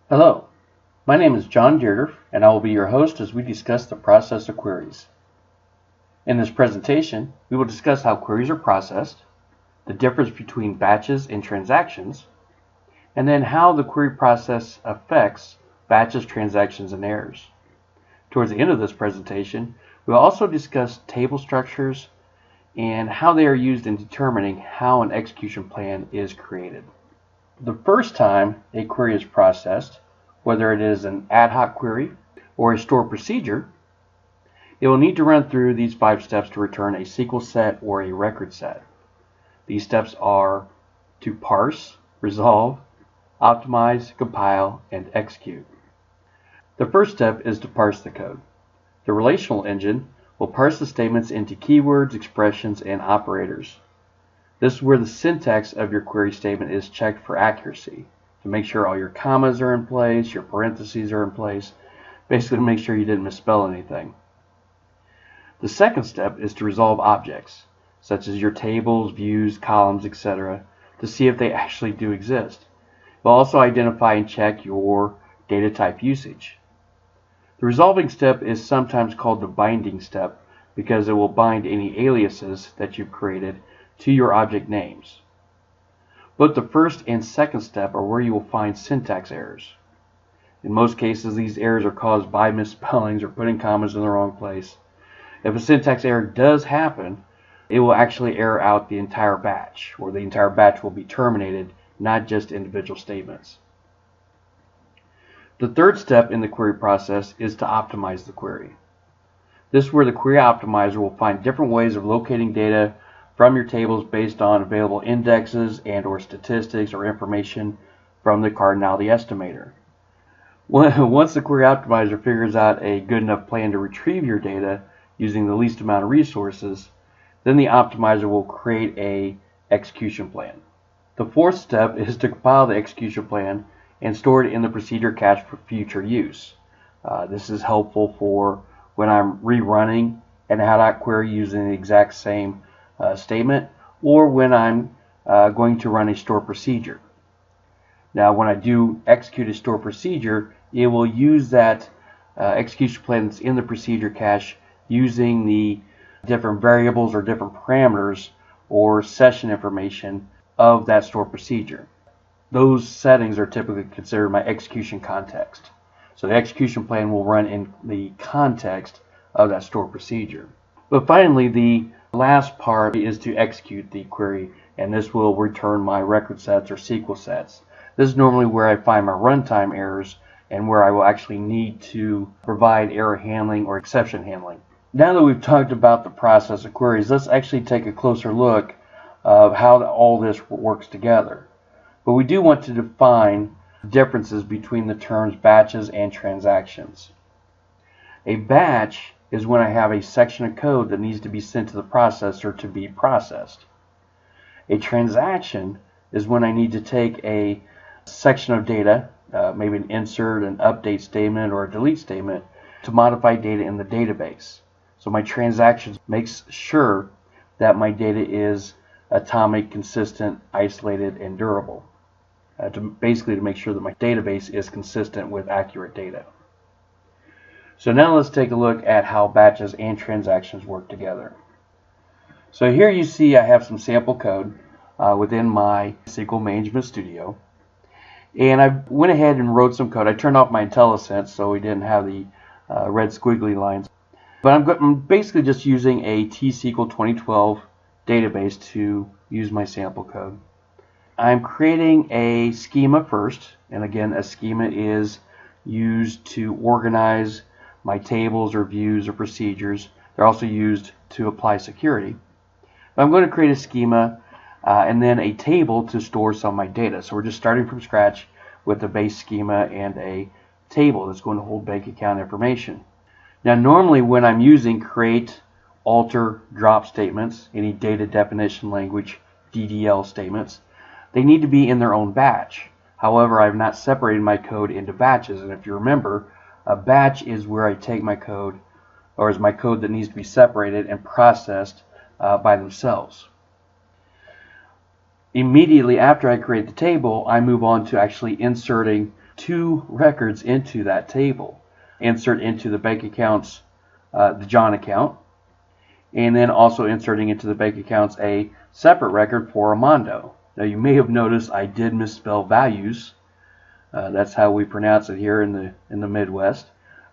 Hello, my name is John Deardurff, and I will be your host as we discuss the process of queries. In this presentation, we will discuss how queries are processed, the difference between batches and transactions, and then how the query process affects batches, transactions, and errors. Towards the end of this presentation, we will also discuss table structures and how they are used in determining how an execution plan is created. The first time a query is processed, whether it is an ad hoc query or a stored procedure, it will need to run through these 5 steps to return a SQL set or a record set. These steps are to parse, resolve, optimize, compile, and execute. The first step is to parse the code. The relational engine will parse the statements into keywords, expressions, and operators. This is where the syntax of your query statement is checked for accuracy, to make sure all your commas are in place, your parentheses are in place, basically to make sure you didn't misspell anything. The second step is to resolve objects, such as your tables, views, columns, etc., to see if they actually do exist. It will also identify and check your data type usage. The resolving step is sometimes called the binding step because it will bind any aliases that you've created to your object names. Both the first and second step are where you will find syntax errors. In most cases, these errors are caused by misspellings or putting commas in the wrong place. If a syntax error does happen, it will actually error out the entire batch, or the entire batch will be terminated, not just individual statements. The third step in the query process is to optimize the query. This is where the query optimizer will find different ways of locating data from your tables based on available indexes and or statistics or information from the cardinality estimator. Once the query optimizer figures out a good enough plan to retrieve your data using the least amount of resources, then the optimizer will create an execution plan. The fourth step is to compile the execution plan and store it in the procedure cache for future use. This is helpful for when I'm rerunning an ad hoc query using the exact same statement, or when I'm going to run a store procedure. Now, when I do execute a store procedure, it will use that execution plan that's in the procedure cache using the different variables or different parameters or session information of that store procedure. Those settings are typically considered my execution context. So the execution plan will run in the context of that store procedure. But finally, the last part is to execute the query, and this will return my record sets or SQL sets. This is normally where I find my runtime errors and where I will actually need to provide error handling or exception handling. Now that we've talked about the process of queries, let's actually take a closer look of how all this works together. But we do want to define differences between the terms batches and transactions. A batch is when I have a section of code that needs to be sent to the processor to be processed. A transaction is when I need to take a section of data, maybe an insert, an update statement, or a delete statement, to modify data in the database. So my transaction makes sure that my data is atomic, consistent, isolated, and durable. Basically to make sure that my database is consistent with accurate data. So now let's take a look at how batches and transactions work together. So here you see I have some sample code within my SQL Management Studio. And I went ahead and wrote some code. I turned off my IntelliSense so we didn't have the red squiggly lines. But I'm basically just using a T-SQL 2012 database to use my sample code. I'm creating a schema first, and again, a schema is used to organize my tables or views or procedures. They're also used to apply security. But I'm going to create a schema and then a table to store some of my data. So we're just starting from scratch with a base schema and a table that's going to hold bank account information. Now normally when I'm using create, alter, drop statements, any data definition language, DDL statements, they need to be in their own batch. However, I've not separated my code into batches, and if you remember, a batch is where I take my code, or is my code that needs to be separated and processed by themselves. Immediately after I create the table, I move on to actually inserting two records into that table. Insert into the bank accounts the John account, and then also inserting into the bank accounts a separate record for Armando. Now you may have noticed I did misspell values. That's how we pronounce it here in the Midwest.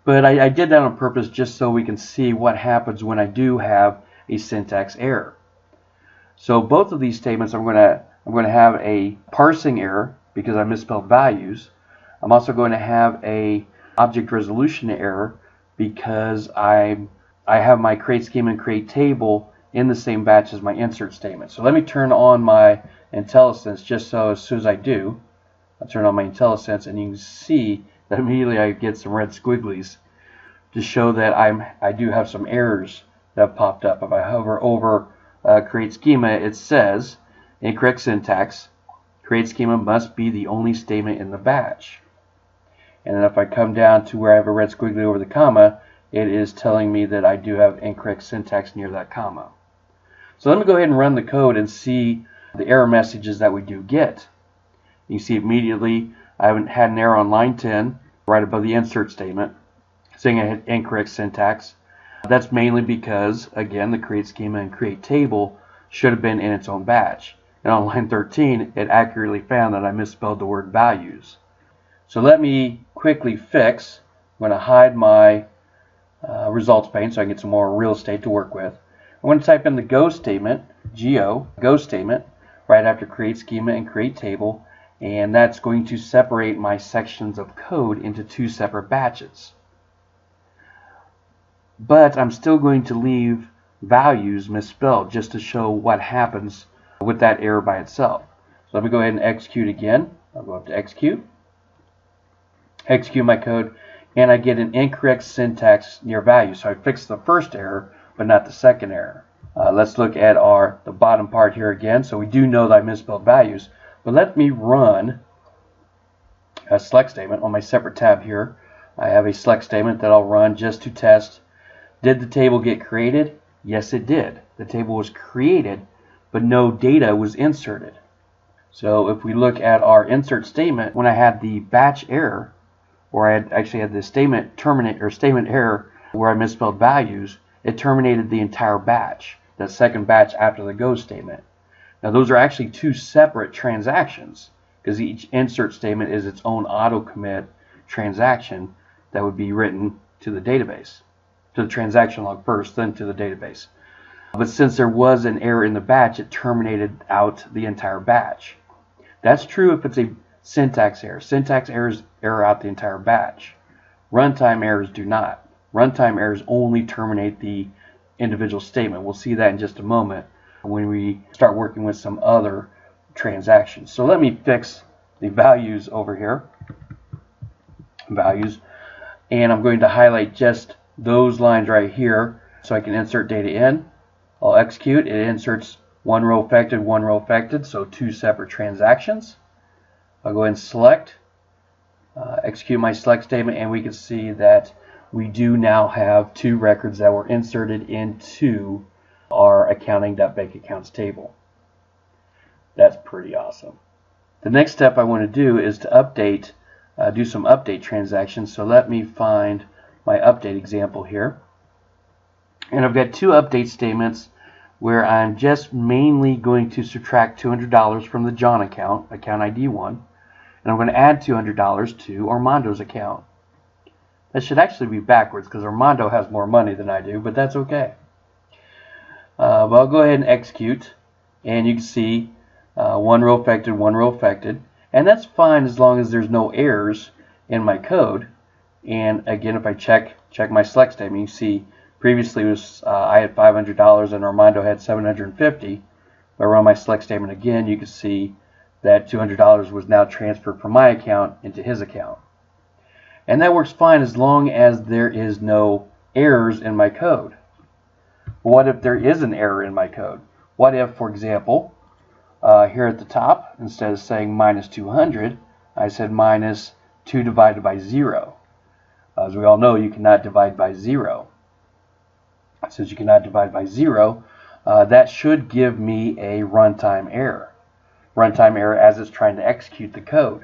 But I did that on purpose just so we can see what happens when I do have a syntax error. So both of these statements, I'm going to have a parsing error because I misspelled values. I'm also going to have a object resolution error because I have my create schema and create table in the same batch as my insert statement. So let me turn on my IntelliSense just so as soon as I do, I'll turn on my IntelliSense and you can see that immediately I get some red squigglies to show that I do have some errors that have popped up. If I hover over create schema, it says incorrect syntax, create schema must be the only statement in the batch. And then if I come down to where I have a red squiggly over the comma, it is telling me that I do have incorrect syntax near that comma. So let me go ahead and run the code and see the error messages that we do get. You see immediately I haven't had an error on line 10 right above the insert statement saying I had incorrect syntax. That's mainly because, again, the create schema and create table should have been in its own batch. And on line 13, it accurately found that I misspelled the word values. So let me quickly fix. I'm going to hide my results pane so I can get some more real estate to work with. I'm going to type in the go statement, go statement, right after create schema and create table, and that's going to separate my sections of code into two separate batches. But I'm still going to leave values misspelled just to show what happens with that error by itself. So let me go ahead and execute again. I'll go up to execute my code, and I get an incorrect syntax near value. So I fixed the first error, but not the second error. Let's look at the bottom part here again. So we do know that I misspelled values, but let me run a select statement on my separate tab here. I have a select statement that I'll run just to test. Did the table get created? Yes, it did. The table was created, but no data was inserted. So if we look at our insert statement, when I had the batch error, or I actually had the statement error where I misspelled values, it terminated the entire batch, that second batch after the go statement. Now those are actually two separate transactions because each insert statement is its own auto commit transaction that would be written to the database, to the transaction log first, then to the database. But since there was an error in the batch, it terminated out the entire batch. That's true if it's a syntax error. Syntax errors error out the entire batch. Runtime errors do not. Runtime errors only terminate the individual statement. We'll see that in just a moment when we start working with some other transactions. So let me fix the values over here. Values. And I'm going to highlight just those lines right here so I can insert data in. I'll execute. It inserts one row affected, so two separate transactions. I'll go ahead and select, execute my select statement, and we can see that we do now have two records that were inserted into our accounting.bank accounts table. That's pretty awesome. The next step I want to do is to update, do some update transactions. So let me find my update example here. And I've got two update statements where I'm just mainly going to subtract $200 from the John account, account ID 1, and I'm going to add $200 to Armando's account. That should actually be backwards because Armando has more money than I do, but that's okay. But I'll go ahead and execute, and you can see one row affected, and that's fine as long as there's no errors in my code. And again, if I check my select statement, you see previously it was I had $500 and Armando had $750. If I run my select statement again, you can see that $200 was now transferred from my account into his account. And that works fine as long as there is no errors in my code. What if there is an error in my code? What if, for example, here at the top, instead of saying minus 200, I said minus 2 divided by 0. As we all know, you cannot divide by 0. Since you cannot divide by 0, that should give me a runtime error. Runtime error as it's trying to execute the code.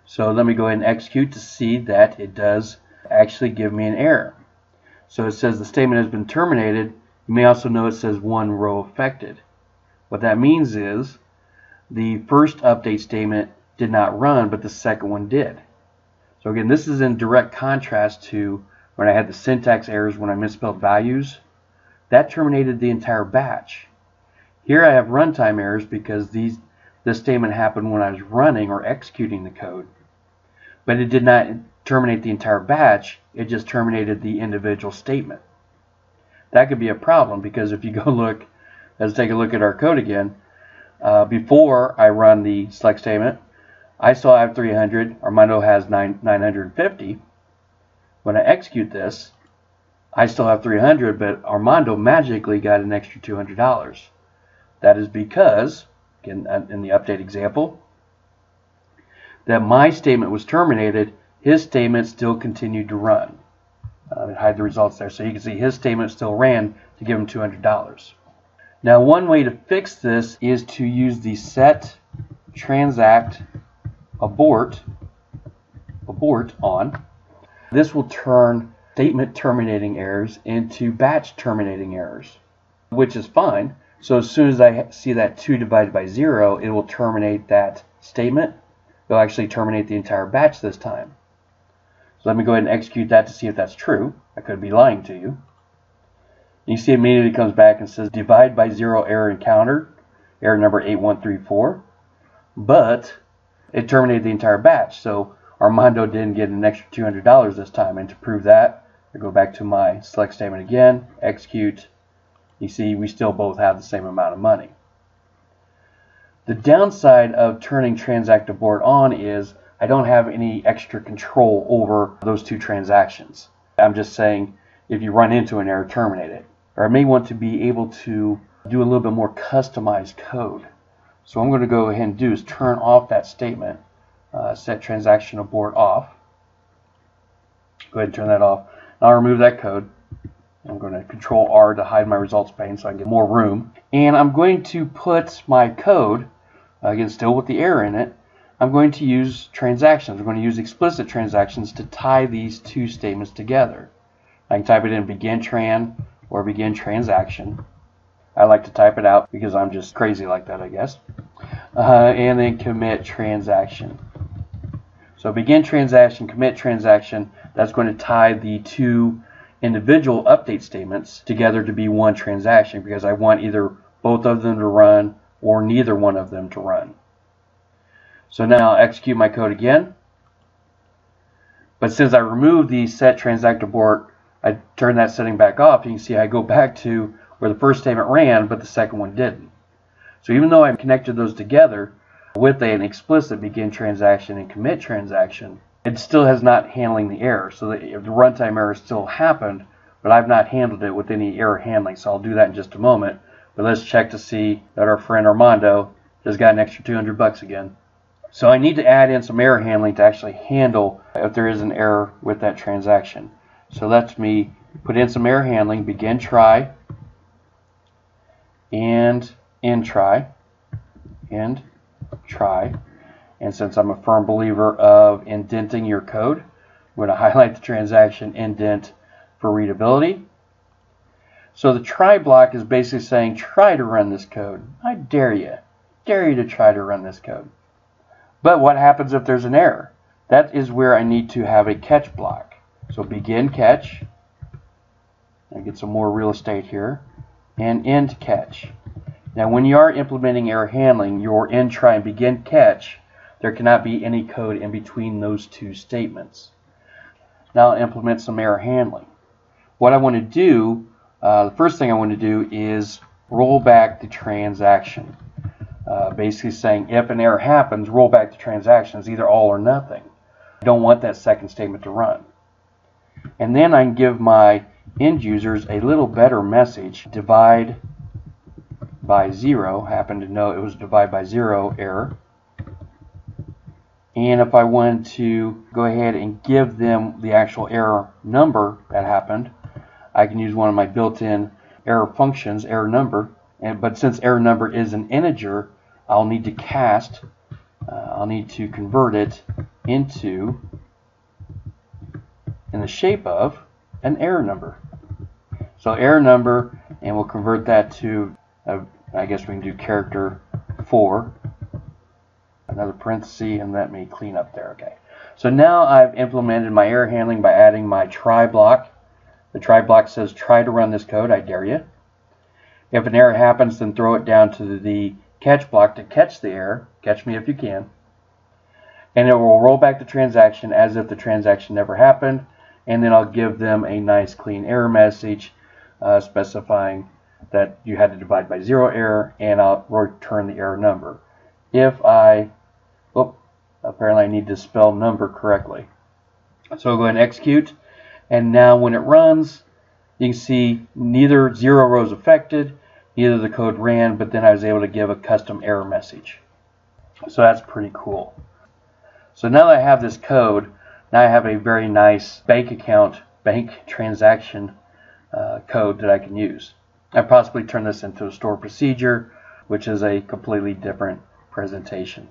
So let me go ahead and execute to see that it does actually give me an error. So it says the statement has been terminated. You may also know it says one row affected. What that means is the first update statement did not run, but the second one did. So again, this is in direct contrast to when I had the syntax errors when I misspelled values. That terminated the entire batch. Here I have runtime errors because this statement happened when I was running or executing the code. But it did not terminate the entire batch, it just terminated the individual statement. That could be a problem because if you go look, let's take a look at our code again. Before I run the select statement, I still have 300, Armando has 950. When I execute this, I still have 300, but Armando magically got an extra $200. That is because, again, in the update example, that my statement was terminated, his statement still continued to run. Hide the results there, so you can see his statement still ran to give him $200. Now, one way to fix this is to use the set transact abort on. This will turn statement terminating errors into batch terminating errors, which is fine. So as soon as I see that 2 divided by 0, it will terminate that statement. It'll actually terminate the entire batch this time. So let me go ahead and execute that to see if that's true. I could be lying to you. You see immediately it comes back and says divide by 0 error encountered, error number 8134, but it terminated the entire batch. So Armando didn't get an extra $200 this time. And to prove that, I go back to my select statement again, execute. You see we still both have the same amount of money. The downside of turning transact abort on is I don't have any extra control over those two transactions. I'm just saying if you run into an error, terminate it. Or I may want to be able to do a little bit more customized code. So what I'm going to go ahead and do is turn off that statement, set transaction abort off. Go ahead and turn that off. Now I'll remove that code. I'm going to Control R to hide my results pane so I can get more room. And I'm going to put my code, again still with the error in it, I'm going to use transactions. I'm going to use explicit transactions to tie these two statements together. I can type it in begin tran or begin transaction. I like to type it out because I'm just crazy like that, I guess. And then commit transaction. So begin transaction, commit transaction, that's going to tie the two individual update statements together to be one transaction because I want either both of them to run or neither one of them to run. So now I'll execute my code again. But since I removed the set transact abort, I turn that setting back off. You can see I go back to where the first statement ran, but the second one didn't. So even though I connected those together with an explicit begin transaction and commit transaction, it still has not handling the error. So the runtime error still happened, but I've not handled it with any error handling. So I'll do that in just a moment. But let's check to see that our friend Armando just got an extra $200 again. So I need to add in some error handling to actually handle if there is an error with that transaction. So let me put in some error handling, begin try, and end try, end try. And since I'm a firm believer of indenting your code, I'm going to highlight the transaction indent for readability. So the try block is basically saying try to run this code. I dare you to try to run this code. But what happens if there's an error? That is where I need to have a catch block. So begin catch, I get some more real estate here, and end catch. Now when you are implementing error handling, your end try and begin catch, there cannot be any code in between those two statements. Now I'll implement some error handling. What I want to do, the first thing I want to do is roll back the transaction. Basically saying if an error happens, roll back the transaction. It's either all or nothing. I don't want that second statement to run. And then I can give my end users a little better message. Divide by 0. Happen to know it was divide by 0 error. And if I wanted to go ahead and give them the actual error number that happened, I can use one of my built-in error functions, error number. But since error number is an integer, I'll need to cast, I'll need to convert it into in the shape of an error number. So error number, and we'll convert that to, I guess we can do character 4, another parenthesis, and let me clean up there. Okay. So now I've implemented my error handling by adding my try block. The try block says try to run this code, I dare you. If an error happens, then throw it down to the catch block to catch the error. Catch me if you can. And it will roll back the transaction as if the transaction never happened. And then I'll give them a nice clean error message specifying that you had to divide by 0 error, and I'll return the error number. If I, apparently I need to spell number correctly. So I'll go ahead and execute. And now when it runs, you can see neither 0 rows affected, neither the code ran, but then I was able to give a custom error message. So that's pretty cool. So now that I have this code, now I have a very nice bank transaction code that I can use. I possibly turn this into a stored procedure, which is a completely different presentation.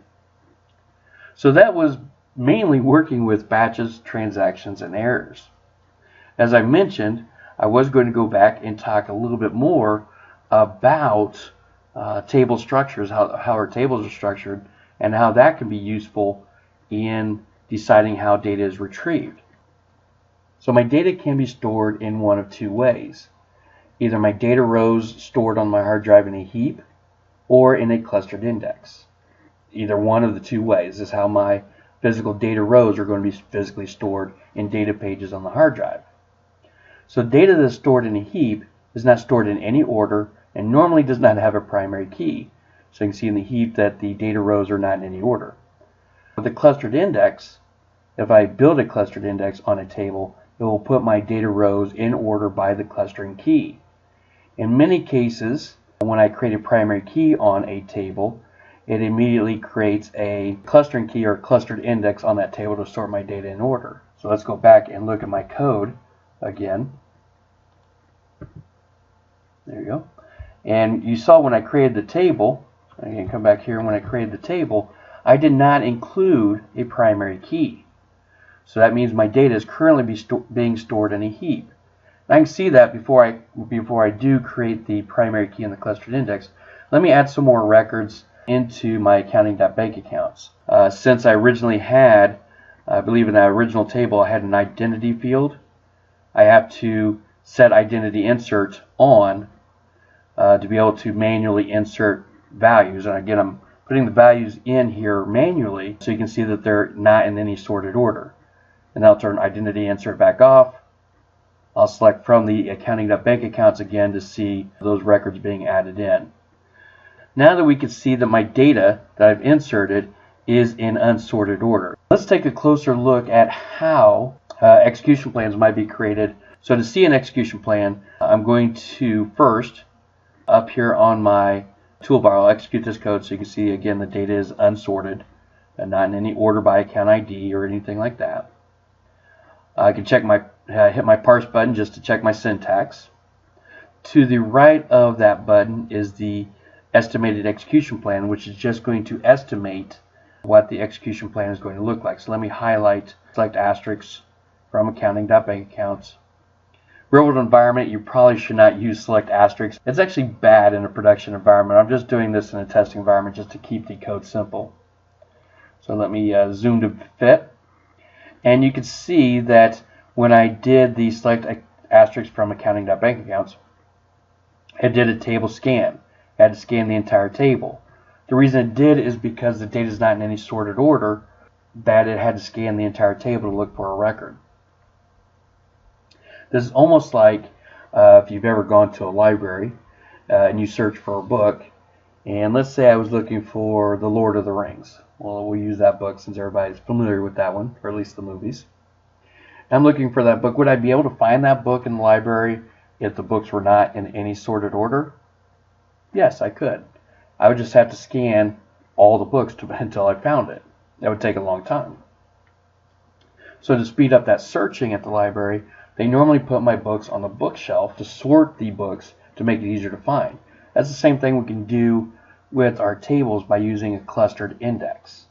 So that was mainly working with batches, transactions, and errors. As I mentioned, I was going to go back and talk a little bit more about table structures, how our tables are structured, and how that can be useful in deciding how data is retrieved. So my data can be stored in one of two ways. Either my data rows stored on my hard drive in a heap or in a clustered index. Either one of the two ways is how my physical data rows are going to be physically stored in data pages on the hard drive. So data that's stored in a heap is not stored in any order and normally does not have a primary key. So you can see in the heap that the data rows are not in any order. With a clustered index, if I build a clustered index on a table, it will put my data rows in order by the clustering key. In many cases, when I create a primary key on a table, it immediately creates a clustering key or clustered index on that table to sort my data in order. So let's go back and look at my code again. There you go. And you saw when I created the table, I can come back here, and when I created the table, I did not include a primary key. So that means my data is currently being stored in a heap. And I can see that before I do create the primary key in the clustered index. Let me add some more records into my accounting.bank accounts. Since I originally had, I believe in that original table, I had an identity field. I have to set identity insert on to be able to manually insert values. And again, I'm putting the values in here manually so you can see that they're not in any sorted order. And I'll turn identity insert back off. I'll select from the accounting.bank accounts again to see those records being added in. Now that we can see that my data that I've inserted is in unsorted order, let's take a closer look at how execution plans might be created. So to see an execution plan, I'm going to first, up here on my toolbar, I'll execute this code so you can see again the data is unsorted and not in any order by account ID or anything like that. I can check hit my parse button just to check my syntax. To the right of that button is the estimated execution plan, which is just going to estimate what the execution plan is going to look like. So let me highlight, select asterisks from accounting.bank accounts. Real world environment, you probably should not use select asterisks. It's actually bad in a production environment. I'm just doing this in a testing environment just to keep the code simple. So let me zoom to fit. And you can see that when I did the select asterisk from accounting.bank accounts, it did a table scan. It had to scan the entire table. The reason it did is because the data is not in any sorted order, that it had to scan the entire table to look for a record. This is almost like if you've ever gone to a library and you search for a book, and let's say I was looking for The Lord of the Rings. Well, we'll use that book since everybody's familiar with that one, or at least the movies. I'm looking for that book. Would I be able to find that book in the library if the books were not in any sorted order? Yes, I could. I would just have to scan all the books until I found it. That would take a long time. So to speed up that searching at the library, they normally put my books on the bookshelf to sort the books to make it easier to find. That's the same thing we can do with our tables by using a clustered index.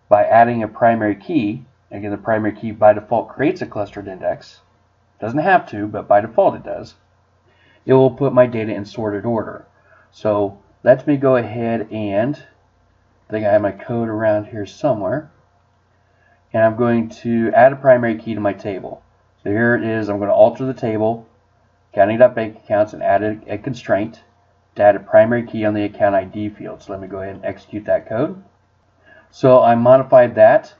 by adding a primary key. Again, the primary key by default creates a clustered index. Doesn't have to, but by default it does. It will put my data in sorted order. So let me go ahead and, I think I have my code around here somewhere, and I'm going to add a primary key to my table. So here it is. I'm going to alter the table, accounting.bank accounts, and add a constraint to add a primary key on the account ID field. So let me go ahead and execute that code. So I modified that.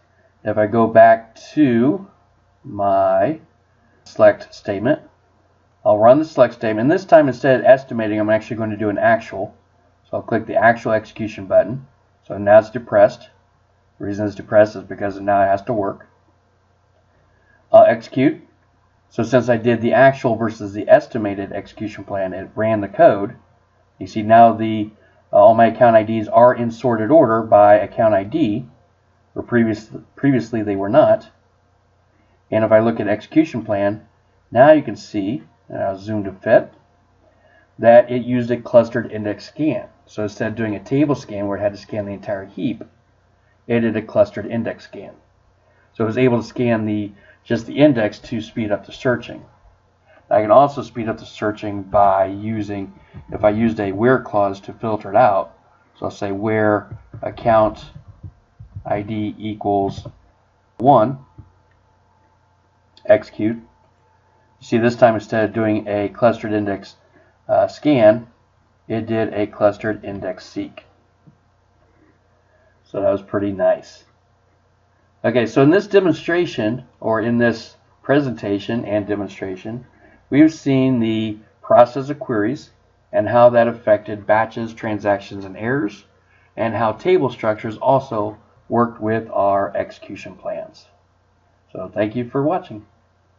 If I go back to my select statement, I'll run the select statement. And this time, instead of estimating, I'm actually going to do an actual. So I'll click the actual execution button. So now it's depressed. The reason it's depressed is because now it has to work. I'll execute. So since I did the actual versus the estimated execution plan, it ran the code. You see now all my account IDs are in sorted order by account ID, where previously they were not. And if I look at execution plan, now you can see, and I'll zoom to fit, that it used a clustered index scan. So instead of doing a table scan where it had to scan the entire heap, it did a clustered index scan. So it was able to scan just the index to speed up the searching. I can also speed up the searching by using, if I used a where clause to filter it out, so I'll say where account ID equals 1, execute. See, this time instead of doing a clustered index scan, it did a clustered index seek. So that was pretty nice. Okay, so in this demonstration, or in this presentation and demonstration, we've seen the process of queries and how that affected batches, transactions, and errors, and how table structures also worked with our execution plans. So thank you for watching.